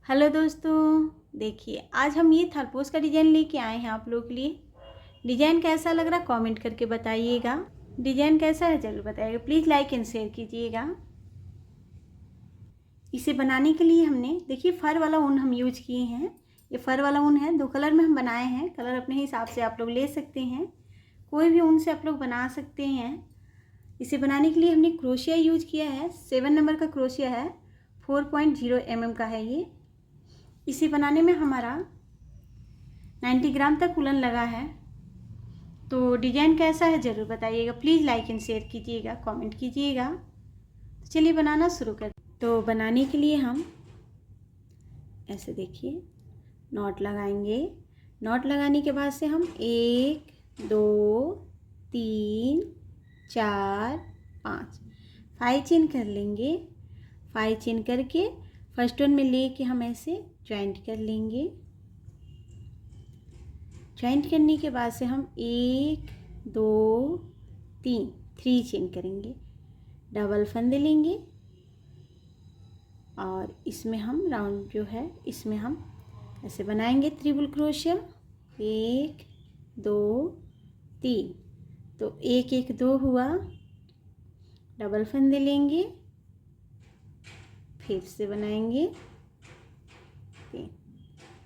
Hello दोस्तों, देखिए आज हम ये थालपोस का डिज़ाइन लेके आए हैं आप लोगों के लिए। डिज़ाइन कैसा लग रहा कमेंट करके बताइएगा। डिज़ाइन कैसा है ज़रूर बताइएगा। प्लीज़ लाइक एंड शेयर कीजिएगा। इसे बनाने के लिए हमने देखिए फ़र वाला ऊन हम यूज किए हैं। ये फ़र वाला ऊन है, 2 कलर में हम बनाए हैं। कलर अपने हिसाब से आप लोग ले सकते हैं, कोई भी ऊन से आप लोग बना सकते हैं। इसे बनाने के लिए हमने क्रोशिया यूज किया है। 7 नंबर का क्रोशिया है, 4.0 mm का है ये। इसे बनाने में हमारा 90 ग्राम तक उलन लगा है। तो डिज़ाइन कैसा है ज़रूर बताइएगा। प्लीज़ लाइक एंड शेयर कीजिएगा, कमेंट कीजिएगा। तो चलिए बनाना शुरू कर। तो बनाने के लिए हम ऐसे देखिए नॉट लगाएंगे। नॉट लगाने के बाद से हम 1 2 3 4 5 चेन कर लेंगे। 5 चेन करके फर्स्ट वन में लेके हम ऐसे ज्वाइंट कर लेंगे। ज्वाइंट करने के बाद से हम 1 2 3 चेन करेंगे, डबल फंदे लेंगे और इसमें हम राउंड जो है इसमें हम ऐसे बनाएंगे ट्रिपल क्रोशिया। 1 2 3, तो 1 1 2 हुआ, डबल फंदे लेंगे, फिर से बनाएंगे 3।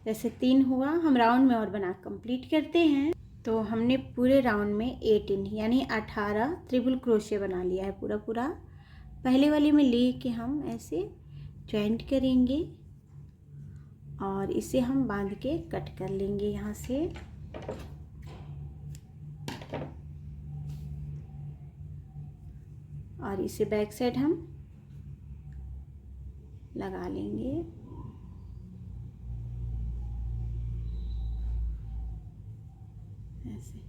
जैसे 3 हुआ, हम राउंड में और बना कंप्लीट करते हैं। तो हमने पूरे राउंड में 18 यानी 18 ट्रिपल क्रोशिया बना लिया है पूरा। पहले वाले में लेके हम ऐसे ज्वाइंट करेंगे और इसे हम बांध के कट कर लेंगे यहाँ से। और इसे बैक साइड हम लगा लेंगे। ऐसे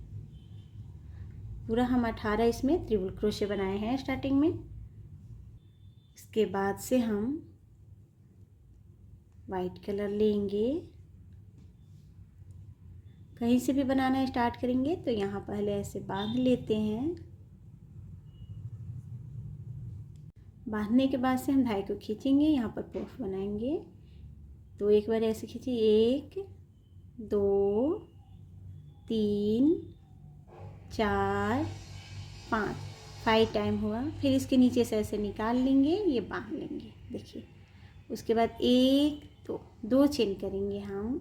पूरा हम 18 इसमें ट्रिपल क्रोशिया बनाए हैं स्टार्टिंग में। इसके बाद से हम वाइट कलर लेंगे। कहीं से भी बनाना स्टार्ट करेंगे तो यहाँ पहले ऐसे बांध लेते हैं। बांधने के बाद से हम धागे को खींचेंगे, यहाँ पर पफ बनाएंगे। तो एक बार ऐसे खींचिए, 1 2 3 4 5 टाइम हुआ। फिर इसके नीचे से ऐसे निकाल लेंगे, ये बांध लेंगे। देखिए उसके बाद 1 2 चेन करेंगे, हम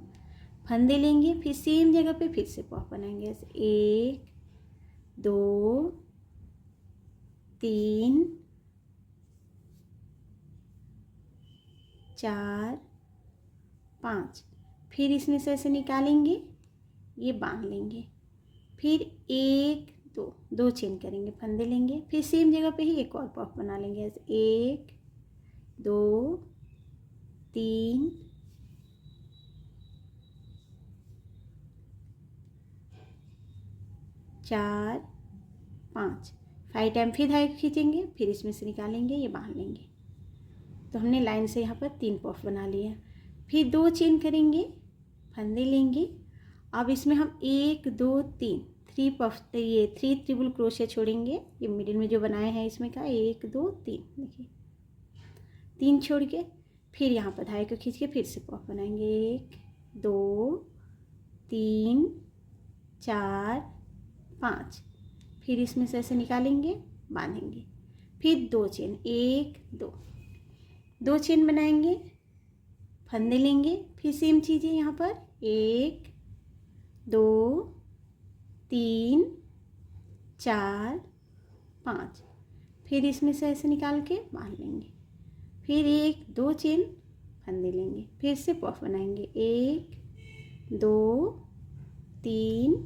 फंदे लेंगे, फिर सेम जगह पे फिर से पॉफ बनाएंगे। ऐसे 1 2 3 4 5, फिर इसमें से ऐसे निकालेंगे, ये बांध लेंगे। फिर 1 2 चेन करेंगे, फंदे लेंगे, फिर सेम जगह पे ही एक और पॉफ बना लेंगे। ऐसे 1 2 3 4 5 टाइम फिर धागे खींचेंगे, फिर इसमें से निकालेंगे, ये बांध लेंगे। तो हमने लाइन से यहाँ पर 3 पॉफ बना लिया। फिर 2 चेन करेंगे, फंदे लेंगे। अब इसमें हम 1 2 3 पॉफ, ये 3 ट्रिपल क्रोशिया छोड़ेंगे। ये मिडिल में जो बनाए हैं इसमें का 1 2 3, देखिए 3 छोड़ के फिर यहाँ पर धागे को खींच के फिर से पॉफ बनाएंगे। 1 2 3 4 5, फिर इसमें से ऐसे निकालेंगे, बांधेंगे। फिर 2 चेन, 1 2 चेन बनाएंगे, फंदे लेंगे। फिर सेम चीज़ है यहाँ पर 1 2 3 4 5, फिर इसमें से ऐसे निकाल के बांध लेंगे। फिर 1 2 चेन, फंदे लेंगे, फिर से पॉफ बनाएंगे। 1 2 3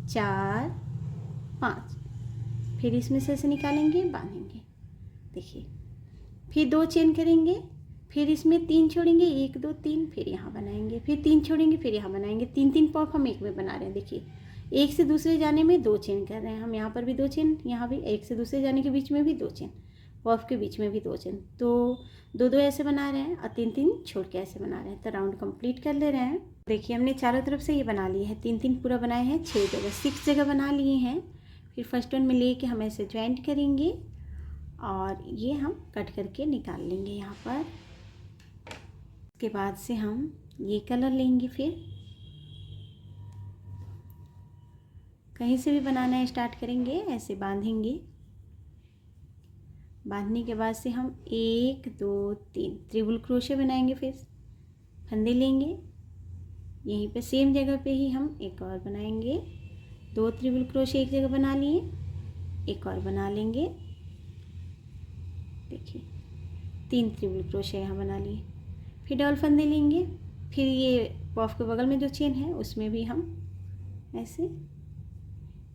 4 5, फिर इसमें से ऐसे निकालेंगे, बांधेंगे। देखिए फिर 2 चेन करेंगे, फिर इसमें 3 छोड़ेंगे, 1 2 3, फिर यहाँ बनाएंगे, फिर 3 छोड़ेंगे, फिर यहाँ बनाएंगे। 3 पॉफ हम एक में बना रहे हैं। देखिए एक से दूसरे जाने में 2 चेन कर रहे हैं हम। यहाँ पर भी 2 चेन, यहाँ भी एक से दूसरे जाने के बीच में भी 2 चेन, पॉफ के बीच में भी 2 चेन। तो 2 ऐसे बना रहे हैं और 3 छोड़ के ऐसे बना रहे हैं। तो राउंड कंप्लीट कर ले रहे हैं। देखिए हमने चारों तरफ से ये बना लिए हैं। 3 पूरा बनाए हैं, 6 जगह बना लिए हैं। फिर फर्स्ट वन में लेके हम ऐसे ज्वाइंट करेंगे और ये हम कट करके निकाल लेंगे यहाँ पर। उसके बाद से हम ये कलर लेंगे, फिर कहीं से भी बनाना स्टार्ट करेंगे, ऐसे बांधेंगे। बांधने के बाद से हम 1 2 3 ट्रिपल क्रोशे बनाएंगे, फिर फंदे लेंगे। यहीं पे सेम जगह पे ही हम एक और बनाएंगे। 2 ट्रिपल क्रोशे एक जगह बना लिए, एक और बना लेंगे। देखिए 3 ट्रिपल क्रोशे यहाँ बना लिए। फिर डबल फंदे लेंगे। फिर ये पॉफ के बगल में जो चेन है उसमें भी हम ऐसे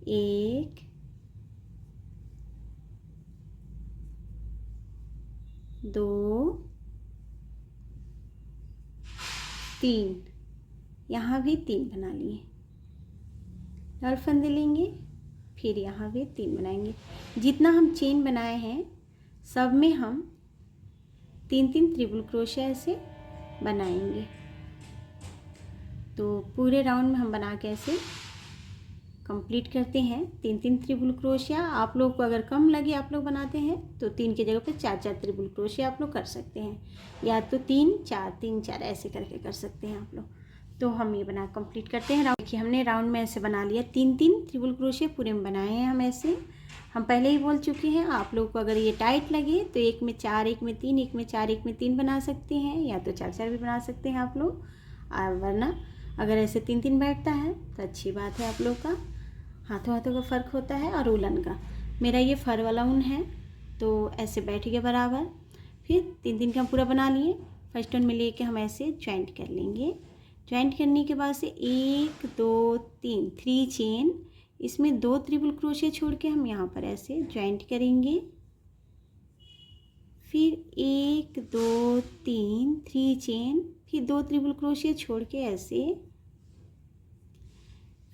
1 2 3, यहाँ भी 3 बना लिए। डबल फंदे लेंगे, फिर यहाँ भी 3 बनाएंगे। जितना हम चेन बनाए हैं सब में हम 3 ट्रिपल क्रोशे ऐसे बनाएंगे। तो पूरे राउंड में हम बना के ऐसे कंप्लीट करते हैं। 3 ट्रिपल क्रोशिया। आप लोग को अगर कम लगे, आप लोग बनाते हैं तो 3 की जगह पे 4 ट्रिपल क्रोशिया आप लोग कर सकते हैं, या तो 3 4 ऐसे करके कर सकते हैं आप लोग। तो हम ये बना कंप्लीट करते हैं। देखिए हमने राउंड में ऐसे बना लिया। 3 ट्रिपल क्रोशिया पूरे में बनाए हैं हम ऐसे। हम पहले ही बोल चुके हैं, आप लोग को अगर ये टाइट लगे तो 1 में 4 1 में 3 1 में 4 1 में 3 बना सकते हैं, या तो 4 भी बना सकते हैं आप लोग। और वरना अगर ऐसे 3 बैठता है तो अच्छी बात है। आप लोग का हाथों हाथों का फ़र्क होता है और उलन का। मेरा ये फर वाला ऊन है तो ऐसे बैठ गया बराबर। फिर 3 का हम पूरा बना लिए। फर्स्ट वन में लेके हम ऐसे ज्वाइंट कर लेंगे। ज्वाइंट करने के बाद से 1 2 3 चेन, इसमें 2 ट्रिपल क्रोशे छोड़ के हम यहाँ पर ऐसे ज्वाइंट करेंगे। फिर 1 2 3 चेन, फिर 2 ट्रिपल क्रोशे छोड़ के ऐसे,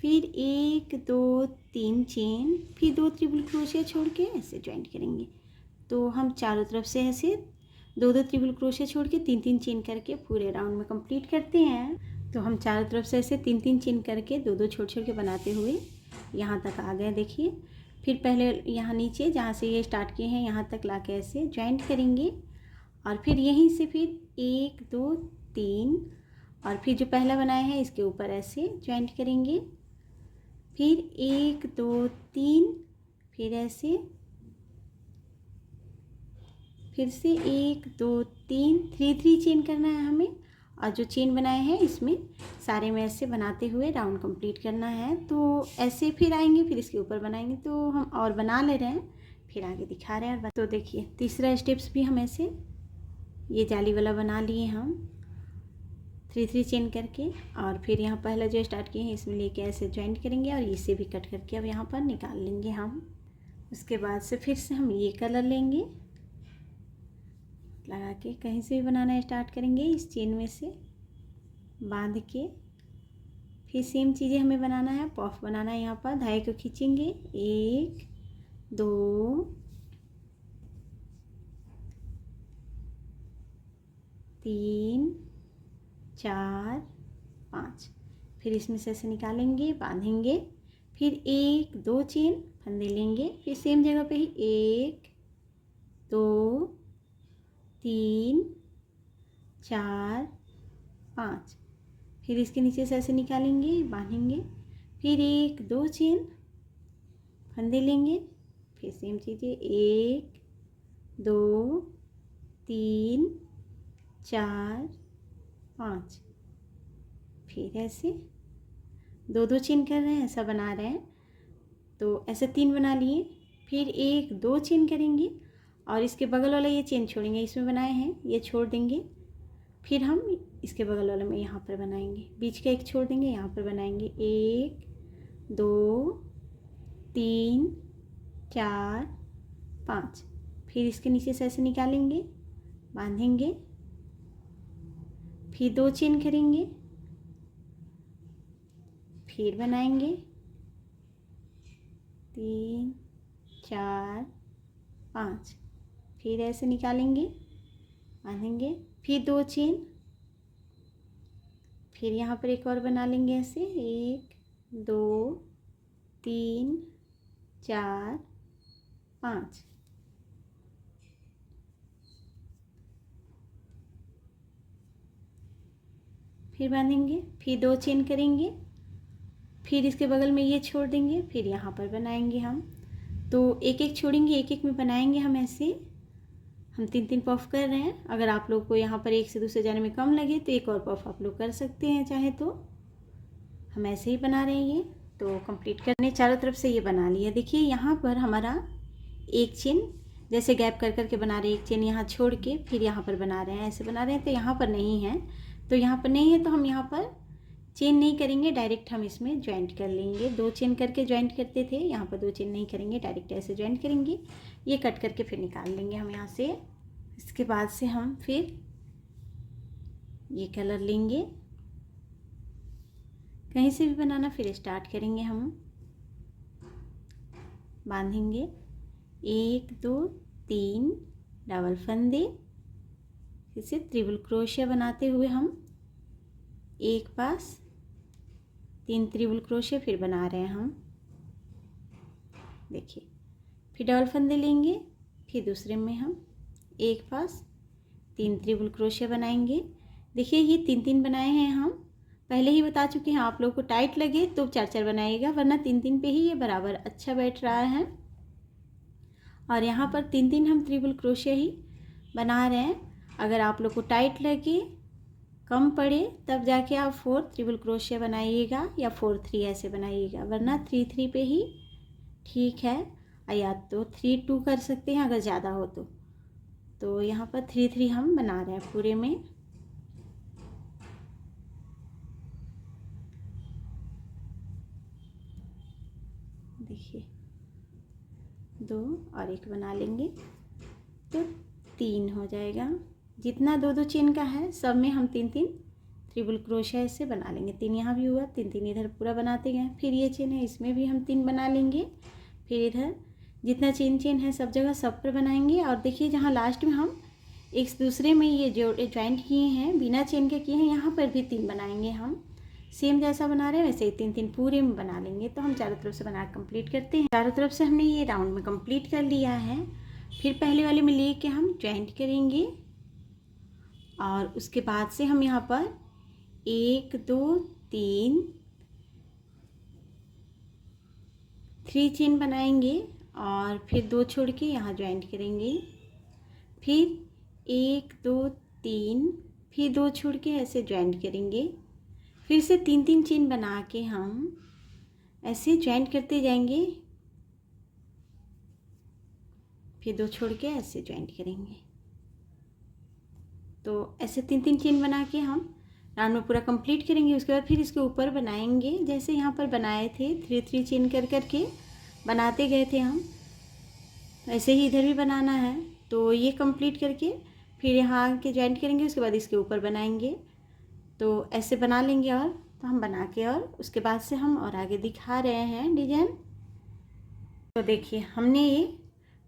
फिर 1 2 3 चेन, फिर 2 ट्रिपल क्रोशिया छोड़ के ऐसे ज्वाइंट करेंगे। तो हम चारों तरफ से ऐसे 2 ट्रिपल क्रोशिया छोड़ के 3 चेन करके पूरे राउंड में कंप्लीट करते हैं। तो हम चारों तरफ से ऐसे 3 चेन करके 2 छोड़ के बनाते हुए यहाँ तक आ गए। देखिए फिर पहले यहाँ नीचे जहाँ से ये स्टार्ट किए हैं यहाँ तक ला के ऐसे ज्वाइंट करेंगे, और फिर यहीं से फिर 1 2 3, और फिर जो पहला बनाए हैं इसके ऊपर ऐसे ज्वाइंट करेंगे। फिर 1 2 3, फिर ऐसे, फिर से 1 2 3 चेन करना है हमें। और जो चेन बनाए हैं इसमें सारे में ऐसे बनाते हुए राउंड कंप्लीट करना है। तो ऐसे फिर आएंगे, फिर इसके ऊपर बनाएंगे। तो हम और बना ले रहे हैं, फिर आगे दिखा रहे हैं। तो देखिए तीसरा स्टेप्स भी हम ऐसे ये जाली वाला बना लिए हम 3 चेन करके, और फिर यहाँ पहला जो स्टार्ट किए हैं इसमें लेके ऐसे ज्वाइंट करेंगे और इसे भी कट करके अब यहाँ पर निकाल लेंगे हम। उसके बाद से फिर से हम ये कलर लेंगे, लगा के कहीं से भी बनाना स्टार्ट करेंगे। इस चेन में से बांध के फिर सेम चीज़ें हमें बनाना है, पॉफ बनाना है। यहाँ पर धागे को खींचेंगे, 1 2 3 4 5, फिर इसमें से ऐसे निकालेंगे, बांधेंगे। फिर 1 2 चेन फंदे लेंगे, फिर सेम जगह पे ही 1 2 3 4 5, फिर इसके नीचे से ऐसे निकालेंगे, बांधेंगे। फिर 1 2 चेन फंदे लेंगे, फिर सेम चीज़ें 1 2 3 4 5, फिर ऐसे 2 चेन कर रहे हैं, ऐसा बना रहे हैं। तो ऐसे 3 बना लिए। फिर 1 2 चेन करेंगे और इसके बगल वाला ये चेन छोड़ेंगे, इसमें बनाए हैं ये छोड़ देंगे। फिर हम इसके बगल वाले में यहाँ पर बनाएंगे, बीच का एक छोड़ देंगे, यहाँ पर बनाएंगे 1 2 3 4 5, फिर इसके नीचे से ऐसे निकालेंगे, बांधेंगे। फिर 2 चेन करेंगे, फिर बनाएंगे 3 4 5, फिर ऐसे निकालेंगे, बांधेंगे। फिर 2 चेन, फिर यहाँ पर एक और बना लेंगे ऐसे 1 2 3 4 5, फिर बांधेंगे, फिर 2 चेन करेंगे, फिर इसके बगल में ये छोड़ देंगे, फिर यहाँ पर बनाएंगे हम। तो एक एक छोड़ेंगे, एक एक में बनाएंगे हम ऐसे। हम 3-3 पफ कर रहे हैं। अगर आप लोग को यहाँ पर एक से दूसरे जाने में कम लगे तो एक और पफ आप लोग कर सकते हैं चाहे तो। हम ऐसे ही बना रहे हैं ये। तो कंप्लीट करने चारों तरफ से ये बना लिया। देखिए यहाँ पर हमारा एक चेन जैसे गैप कर कर के बना रहे हैं, एक चेन यहाँ छोड़ के फिर यहाँ पर बना रहे हैं, ऐसे बना रहे हैं। तो यहाँ पर नहीं है, तो यहाँ पर नहीं है तो हम यहाँ पर चेन नहीं करेंगे, डायरेक्ट हम इसमें ज्वाइंट कर लेंगे। 2 चेन करके ज्वाइंट करते थे, यहाँ पर 2 चेन नहीं करेंगे, डायरेक्ट ऐसे ज्वाइंट करेंगे। ये कट करके फिर निकाल लेंगे हम यहाँ से। इसके बाद से हम फिर ये कलर लेंगे, कहीं से भी बनाना, फिर स्टार्ट करेंगे हम। बांधेंगे 1 2 3 डबल फंदे, इसे ट्रिपल क्रोशिया बनाते हुए हम एक पास 3 ट्रिपल क्रोशिया फिर बना रहे हैं हम। देखिए फिर डबल फंदे लेंगे, फिर दूसरे में हम एक पास 3 ट्रिपल क्रोशिया बनाएंगे। देखिए ये 3-3 बनाए हैं हम, पहले ही बता चुके हैं। आप लोग को टाइट लगे तो 4-4 बनाइएगा, वरना 3-3 पे ही ये बराबर अच्छा बैठ रहा है। और यहाँ पर 3-3 हम ट्रिपल क्रोशिया ही बना रहे हैं। अगर आप लोग को टाइट लगे, कम पड़े, तब जाके आप 4 ट्रिपल क्रोशिया बनाइएगा या 4-3 ऐसे बनाइएगा, वरना 3-3 पे ही ठीक है। या तो 3-2 कर सकते हैं अगर ज़्यादा हो तो यहाँ पर 3-3 हम बना रहे हैं पूरे में। देखिए 2 और 1 बना लेंगे तो 3 हो जाएगा। जितना 2-2 चेन का है सब में हम 3-3 ट्रिपल क्रोशिया ऐसे बना लेंगे। 3 यहाँ भी हुआ, 3-3 इधर पूरा बनाते गए। फिर ये चेन है, इसमें भी हम 3 बना लेंगे। फिर इधर जितना चेन है सब जगह सब पर बनाएंगे। और देखिए जहाँ लास्ट में हम एक दूसरे में ये जो ज्वाइंट किए हैं, बिना चेन के किए हैं, यहाँ पर भी 3 बनाएंगे हम। सेम जैसा बना रहे हैं वैसे ही 3-3 पूरे में बना लेंगे। तो हम चारों तरफ से बना कंप्लीट करते हैं। चारों तरफ से हमने ये राउंड में कंप्लीट कर लिया है। फिर पहले वाले में ले के हम ज्वाइंट करेंगे और उसके बाद से हम यहाँ पर 1 2 3 चेन बनाएंगे और फिर 2 छोड़ के यहाँ ज्वाइंट करेंगे। फिर 1 2 3 फिर 2 छोड़ के ऐसे ज्वाइंट करेंगे। फिर से 3-3 चेन बना के हम ऐसे ज्वाइंट करते जाएंगे। फिर 2 छोड़ के ऐसे ज्वाइंट करेंगे। तो ऐसे 3-3 चेन बना के हम राउंड में पूरा कंप्लीट करेंगे। उसके बाद फिर इसके ऊपर बनाएंगे जैसे यहाँ पर बनाए थे, 3-3 चेन कर के बनाते गए थे हम, ऐसे ही इधर भी बनाना है। तो ये कंप्लीट करके फिर यहाँ के ज्वाइंट करेंगे, उसके बाद इसके ऊपर बनाएंगे। तो ऐसे बना लेंगे और तो हम बना के और उसके बाद से हम और आगे दिखा रहे हैं डिजाइन। तो देखिए हमने ये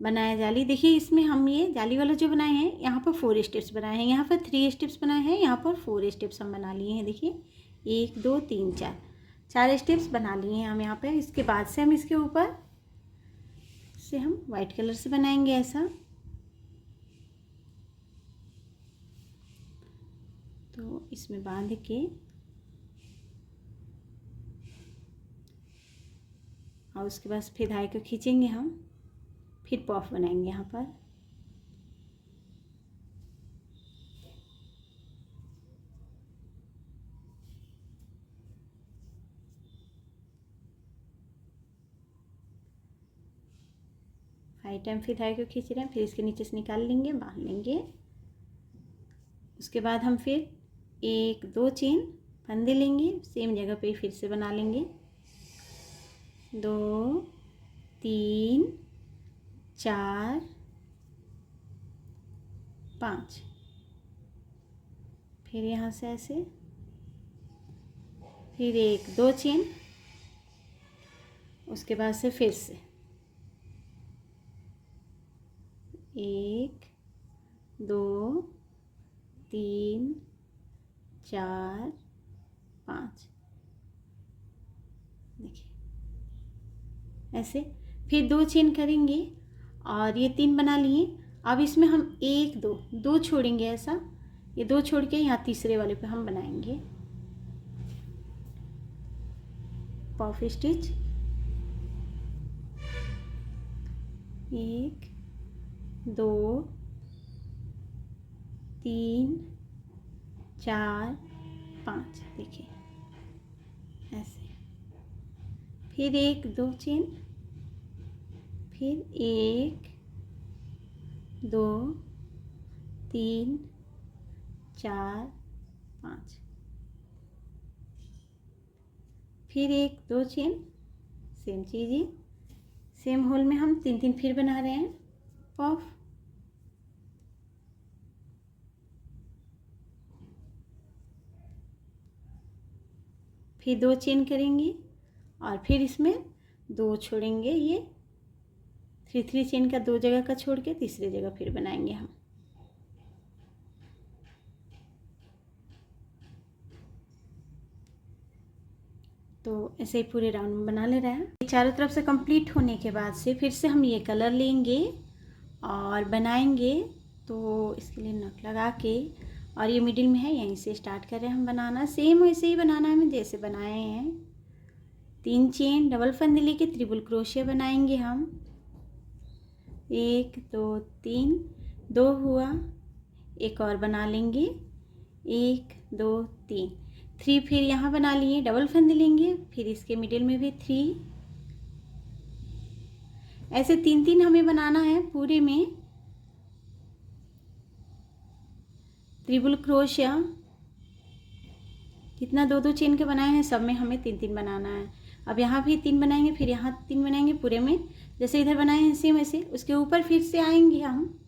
बनाया जाली। देखिए इसमें हम ये जाली वाला जो बनाए हैं, यहाँ पर 4 स्टेप्स बनाए हैं, यहाँ पर 3 स्टेप्स बनाए हैं, यहाँ पर 4 स्टेप्स हम बना लिए हैं। देखिए 1 2 3 4 स्टेप्स बना लिए हैं हम यहाँ पे। इसके बाद से हम इसके ऊपर से हम वाइट कलर से बनाएंगे ऐसा। तो इसमें बांध के और उसके बाद फिर धागे को खींचेंगे हम, फिर पॉफ बनाएंगे यहाँ पर। टाइम फिर धागे को खींच रहे हैं, फिर इसके नीचे से निकाल लेंगे, बांध लेंगे। उसके बाद हम फिर 1 2 चेन फंदे लेंगे, सेम जगह पे फिर से बना लेंगे। 2 3 4 5, फिर यहाँ से ऐसे, फिर 1 2 चेन, उसके बाद से फिर से 1 2 3 4 5। देखिए ऐसे फिर 2 चेन करेंगे और ये 3 बना लिए। अब इसमें हम 1 2 छोड़ेंगे ऐसा, ये 2 छोड़ के यहाँ तीसरे वाले पे हम बनाएंगे। पॉफ स्टिच, 1 2 3 4 5, देखिए ऐसे। फिर 1 2 चेन, फिर 1 2 3 4 5, फिर 1 2 चेन, सेम चीज़ ही, सेम होल में हम 3 3 फिर बना रहे हैं पॉफ। फिर 2 चेन करेंगे और फिर इसमें 2 छोड़ेंगे, ये 3 3 चेन का 2 जगह का छोड़ के तीसरी जगह फिर बनाएंगे हम। तो ऐसे ही पूरे राउंड में बना ले रहे हैं। चारों तरफ से कंप्लीट होने के बाद से फिर से हम ये कलर लेंगे और बनाएंगे। तो इसके लिए नॉट लगा के, और ये मिडिल में है, यहीं से स्टार्ट कर रहे हैं हम बनाना। सेम वैसे ही बनाना है, हमें जैसे बनाए हैं। 3 चेन, डबल फंदे लेके ट्रिपल क्रोशिया बनाएंगे हम। 1 2 3, 2 हुआ, एक और बना लेंगे, 1 2 3, 3 फिर यहाँ बना लिए, डबल फंदे लेंगे, फिर इसके मिडिल में भी 3, ऐसे 3 3 हमें बनाना है पूरे में। ट्रिपल क्रोशिया जितना 2 2 चेन के बनाए हैं सब में हमें 3 3 बनाना है। अब यहाँ भी 3 बनाएंगे, फिर यहाँ 3 बनाएंगे पूरे में, जैसे इधर बनाए हैं सेम वैसे। उसके ऊपर फिर से आएंगे हम,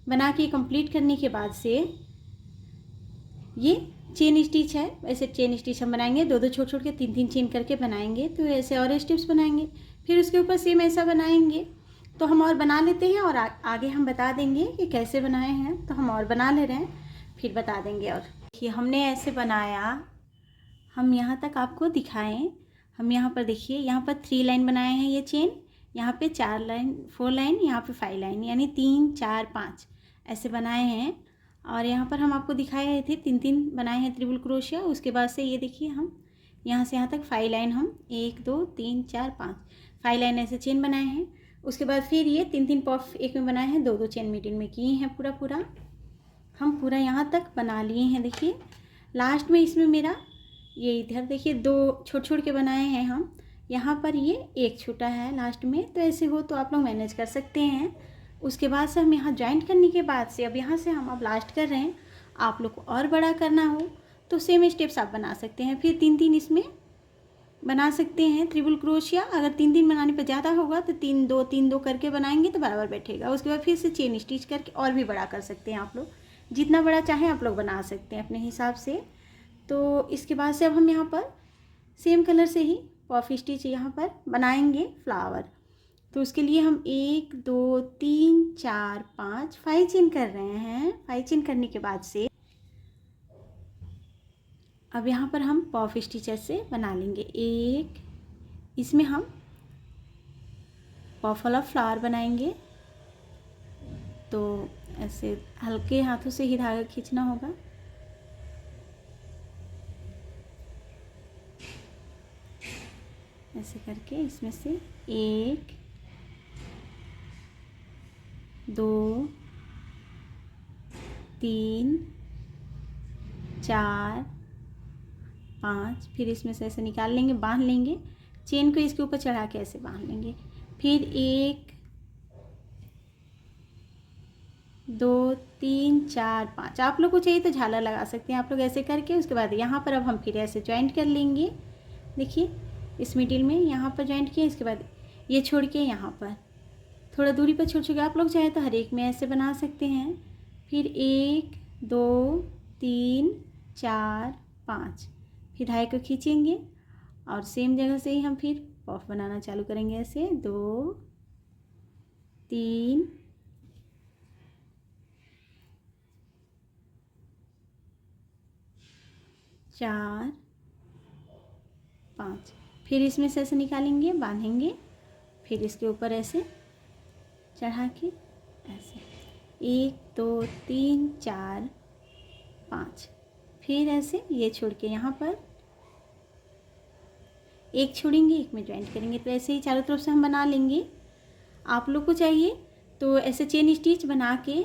बना के कंप्लीट करने के बाद से ये चेन स्टिच है, ऐसे चेन स्टिच हम बनाएंगे। 2 2 छोड़ छोड़ के 3 3 चेन करके बनाएंगे। तो ऐसे और स्टेप्स बनाएंगे, फिर उसके ऊपर सेम ऐसा बनाएंगे। तो हम और बना लेते हैं और आगे हम बता देंगे कि कैसे बनाए हैं। तो हम और बना ले रहे हैं, फिर बता देंगे। और देखिए हमने ऐसे बनाया, हम यहाँ तक आपको दिखाएं। हम यहाँ पर देखिए, यहाँ पर 3 लाइन बनाए हैं ये चेन, यहाँ पे 4 लाइन 4 लाइन, यहाँ पे 5 लाइन, यानी 3 4 5 ऐसे बनाए हैं। और यहाँ पर हम आपको दिखाए थे 3 3 बनाए हैं ट्रिपल क्रोशिया। उसके बाद से ये देखिए हम यहाँ से यहाँ तक 5 लाइन, हम 1 2 3 4 5 5 लाइन ऐसे चेन बनाए हैं। उसके बाद फिर ये 3 3 पफ एक में बनाए हैं, 2 2 चेन मिडिल में किए हैं। पूरा हम पूरा यहाँ तक बना लिए हैं। देखिए लास्ट में इसमें मेरा ये इधर देखिए 2 छोड़ के बनाए हैं हम, यहाँ पर ये 1 छोटा है लास्ट में। तो ऐसे हो तो आप लोग मैनेज कर सकते हैं। उसके बाद से हम यहाँ ज्वाइंट करने के बाद से अब यहाँ से हम अब लास्ट कर रहे हैं। आप लोग को और बड़ा करना हो तो सेम स्टेप्स आप बना सकते हैं। फिर 3 3 इसमें बना सकते हैं ट्रिपल क्रोशिया। अगर 3 3 बनाने पर ज़्यादा होगा तो 3 2 करके बनाएंगे तो बराबर बैठेगा। उसके बाद फिर से चेन स्टिच करके और भी बड़ा कर सकते हैं। आप लोग जितना बड़ा चाहें आप लोग बना सकते हैं अपने हिसाब से। तो इसके बाद से अब हम यहाँ पर सेम कलर से ही पफ स्टिच यहाँ पर बनाएंगे फ्लावर। तो उसके लिए हम 1 2 3 4 5 5 चेन कर रहे हैं। 5 चेन करने के बाद से अब यहाँ पर हम पफ स्टिच ऐसे बना लेंगे। एक इसमें हम पफ वाला फ्लावर बनाएंगे। तो ऐसे हल्के हाथों से ही धागा खींचना होगा। ऐसे करके इसमें से 1 2 3 4 5, फिर इसमें से ऐसे निकाल लेंगे, बांध लेंगे चेन को, इसके ऊपर चढ़ा के ऐसे बांध लेंगे। फिर 1 2 3 4 5, आप लोग को चाहिए तो झालर लगा सकते हैं आप लोग ऐसे करके। उसके बाद यहाँ पर अब हम फिर ऐसे ज्वाइंट कर लेंगे। देखिए इस मिडिल में यहाँ पर ज्वाइंट किया, इसके बाद ये छोड़ के यहाँ पर थोड़ा दूरी पर छोड़ के आप लोग चाहे तो हर एक में ऐसे बना सकते हैं। फिर 1 2 3 4 5, फिर धागे को खींचेंगे और सेम जगह से ही हम फिर पफ बनाना चालू करेंगे। ऐसे 2 3 4 5, फिर इसमें से ऐसे निकालेंगे, बांधेंगे, फिर इसके ऊपर ऐसे चढ़ा के ऐसे 1 2 3 4 5, फिर ऐसे ये छोड़ के यहाँ पर एक छोड़ेंगे, एक में ज्वाइंट करेंगे। तो ऐसे ही चारों तरफ से हम बना लेंगे। आप लोग को चाहिए तो ऐसे चेन स्टिच बना के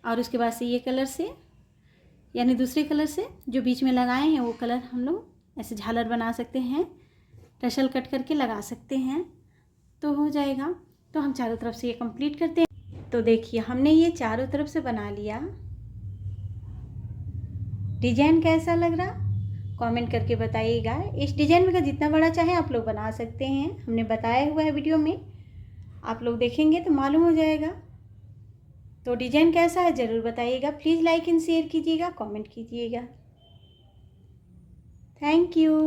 और उसके बाद से ये कलर से यानी दूसरे कलर से जो बीच में लगाए हैं वो कलर हम लोग ऐसे झालर बना सकते हैं, टसल कट करके लगा सकते हैं तो हो जाएगा। तो हम चारों तरफ से ये कंप्लीट करते हैं। तो देखिए हमने ये चारों तरफ से बना लिया। डिजाइन कैसा लग रहा कमेंट करके बताइएगा। इस डिजाइन में का जितना बड़ा चाहे आप लोग बना सकते हैं, हमने बताया हुआ है वीडियो में, आप लोग देखेंगे तो मालूम हो जाएगा। तो डिजाइन कैसा है ज़रूर बताइएगा। प्लीज़ लाइक एंड शेयर कीजिएगा, कमेंट कीजिएगा। Thank you.